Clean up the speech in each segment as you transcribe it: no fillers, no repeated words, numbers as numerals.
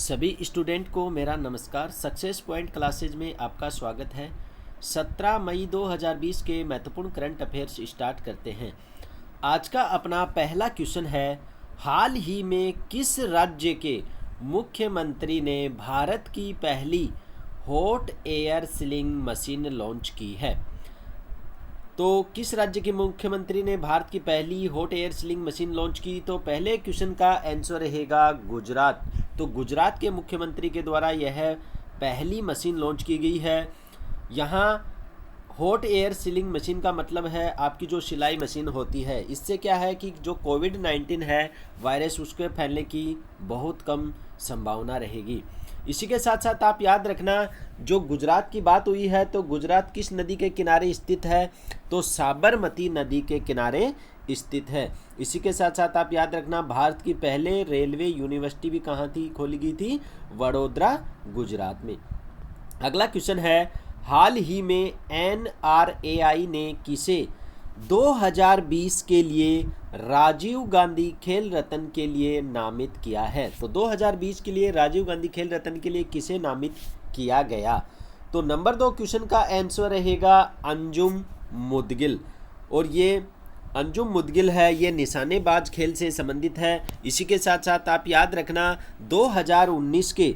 सभी स्टूडेंट को मेरा नमस्कार। सक्सेस पॉइंट क्लासेज में आपका स्वागत है। 17 मई 2020 के महत्वपूर्ण करंट अफेयर्स स्टार्ट करते हैं। आज का अपना पहला क्वेश्चन है, हाल ही में किस राज्य के मुख्यमंत्री ने भारत की पहली hot air sealing machine launch की है? तो किस राज्य के मुख्यमंत्री ने भारत की पहली hot air sealing machine launch की? तो पहले क्वेश्चन का आंसर रहेगा गुजरात। तो गुजरात के मुख्यमंत्री के द्वारा यह पहली मशीन लॉन्च की गई है। यहाँ हॉट एयर सीलिंग मशीन का मतलब है आपकी जो सिलाई मशीन होती है। इससे क्या है कि जो कोविड-19 है वायरस, उसके फैलने की बहुत कम संभावना रहेगी। इसी के साथ साथ आप याद रखना, जो गुजरात की बात हुई है तो गुजरात किस नदी के किनारे स्थित है? तो साबरमती नदी के किनारे स्थित है। इसी के साथ साथ आप याद रखना, भारत की पहले रेलवे यूनिवर्सिटी भी कहाँ थी, खोली गई थी? वडोदरा, गुजरात में। अगला क्वेश्चन है, हाल ही में NRAI ने किसे 2020 के लिए राजीव गांधी खेल रत्न के लिए नामित किया है? तो 2020 के लिए राजीव गांधी खेल रत्न के लिए किसे नामित किया गया? तो नंबर 2 क्वेश्चन का आंसर रहेगा अंजुम मुदगिल। और ये अंजुम मुदगिल है, ये निशानेबाज खेल से संबंधित है। इसी के साथ साथ आप याद रखना, 2019 के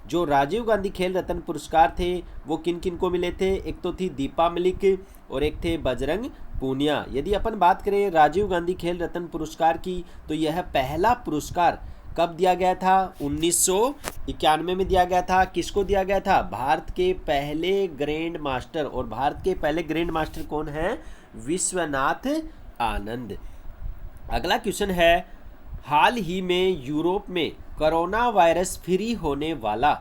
जो राजीव गांधी खेल रत्न पुरस्कार थे वो किन किन को मिले थे? एक तो थी दीपा मलिक और एक थे बजरंग पूनिया। यदि अपन बात करें राजीव गांधी खेल रत्न पुरस्कार की, तो यह पहला पुरस्कार कब दिया गया था? 1991 में दिया गया था। किसको दिया गया था? भारत के पहले ग्रैंड मास्टर। और भारत के पहले ग्रैंड मास्टर कौन है? विश्वनाथ आनंद। अगला क्वेश्चन है, हाल ही में यूरोप में कोरोना वायरस फ्री होने वाला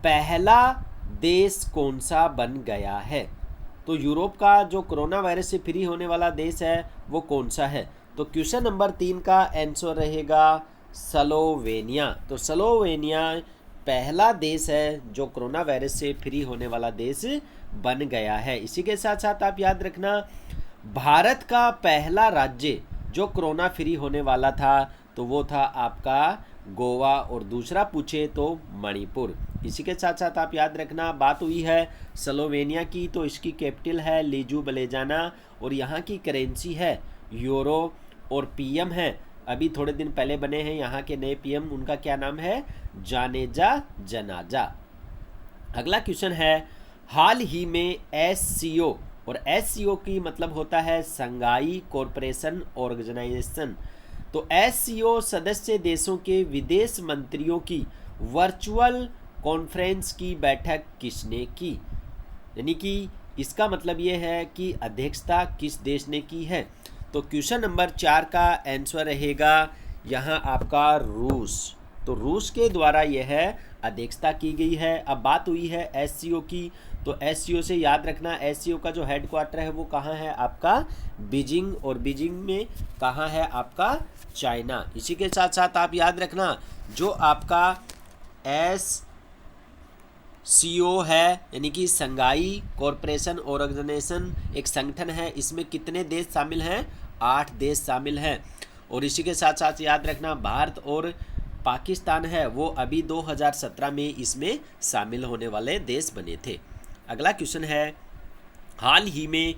पहला देश कौन सा बन गया है? तो यूरोप का जो कोरोना वायरस से फ्री होने वाला देश है वो कौन सा है? तो क्वेश्चन नंबर 3 का आंसर रहेगा स्लोवेनिया। तो स्लोवेनिया पहला देश है जो कोरोना वायरस से फ्री होने वाला देश बन गया है। इसी के साथ साथ आप याद रखना, भारत का पहला राज्य जो कोरोना फ्री होने वाला था तो वो था आपका गोवा, और दूसरा पूछे तो मणिपुर। इसी के साथ साथ आप याद रखना, बात हुई है स्लोवेनिया की, तो इसकी कैपिटल है लिजुबलेजाना और यहाँ की करेंसी है यूरो, और पीएम है अभी थोड़े दिन पहले बने हैं यहाँ के नए पीएम, उनका क्या नाम है? जानेजा जनाजा। अगला क्वेश्चन है, हाल ही में SCO, और SCO की मतलब होता है संघाई कोऑपरेशन ऑर्गेनाइजेशन। तो SCO सदस्य देशों के विदेश मंत्रियों की वर्चुअल कॉन्फ्रेंस की बैठक किसने की? यानी कि इसका मतलब ये है कि अध्यक्षता किस देश ने की है? तो क्वेश्चन नंबर 4 का आंसर रहेगा यहाँ आपका रूस। तो रूस के द्वारा यह अध्यक्षता की गई है। अब बात हुई है SCO की, तो SCO से याद रखना, SCO का जो हेडक्वार्टर है वो कहाँ है आपका? बीजिंग, और बीजिंग में कहाँ है आपका? चाइना। इसी के साथ साथ आप याद रखना, जो आपका SCO है यानी कि संघाई कॉरपोरेशन ऑर्गेनाइजेशन एक संगठन है, इसमें कितने देश शामिल हैं? 8 देश शामिल हैं। और इसी के साथ साथ याद रखना, भारत और पाकिस्तान है वो अभी 2017 में इसमें शामिल होने वाले देश बने थे। अगला क्वेश्चन है, हाल ही में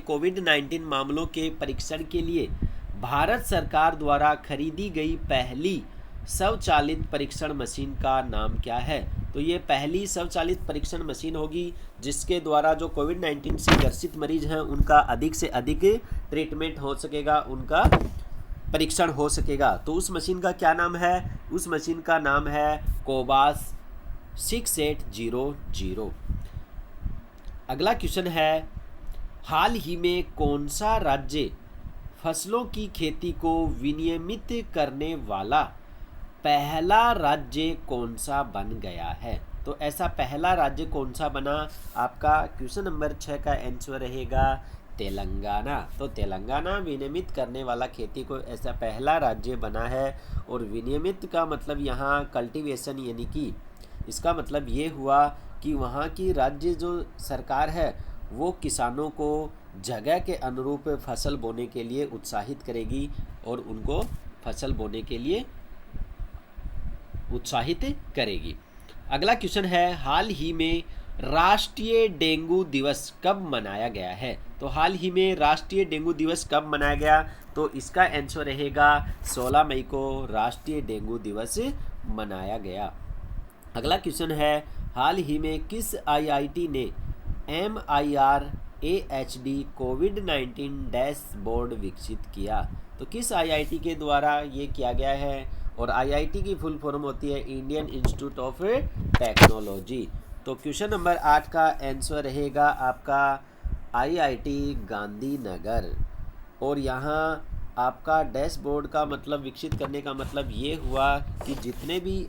कोविड-19 मामलों के परीक्षण के लिए भारत सरकार द्वारा खरीदी गई पहली स्वचालित परीक्षण मशीन का नाम क्या है? तो ये पहली स्वचालित परीक्षण मशीन होगी जिसके द्वारा जो कोविड-19 से ग्रसित मरीज हैं उनका अधिक से अधिक ट्रीटमेंट हो सकेगा, उनका परीक्षण हो सकेगा। तो उस मशीन का क्या नाम है? उस मशीन का नाम है कोवास 6800। अगला क्वेश्चन है, हाल ही में कौन सा राज्य फसलों की खेती को विनियमित करने वाला पहला राज्य कौन सा बन गया है? तो ऐसा पहला राज्य कौन सा बना? आपका क्वेश्चन नंबर 6 का आंसर रहेगा तेलंगाना। तो तेलंगाना विनियमित करने वाला खेती को ऐसा पहला राज्य बना है। और विनियमित का मतलब यहाँ कल्टीवेशन, यानी कि इसका मतलब ये हुआ कि वहाँ की राज्य जो सरकार है वो किसानों को जगह के अनुरूप फसल बोने के लिए उत्साहित करेगी और उनको फसल बोने के लिए उत्साहित करेगी। अगला क्वेश्चन है, हाल ही में राष्ट्रीय डेंगू दिवस कब मनाया गया है? तो हाल ही में राष्ट्रीय डेंगू दिवस कब मनाया गया? तो इसका आंसर रहेगा 16 मई को राष्ट्रीय डेंगू दिवस मनाया गया। अगला क्वेश्चन है, हाल ही में किस आईआईटी ने MIR-AHD कोविड-19 डैशबोर्ड विकसित किया? तो किस आईआईटी के द्वारा ये किया गया है? और आईआईटी की फुल फॉर्म होती है इंडियन इंस्टीट्यूट ऑफ टेक्नोलॉजी। तो क्वेश्चन नंबर 8 का आंसर रहेगा आपका आईआईटी गांधीनगर। और यहाँ आपका डैशबोर्ड का मतलब, विकसित करने का मतलब ये हुआ कि जितने भी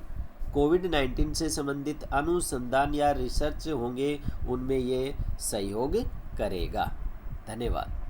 कोविड-19 से संबंधित अनुसंधान या रिसर्च होंगे उनमें ये सहयोग करेगा। धन्यवाद।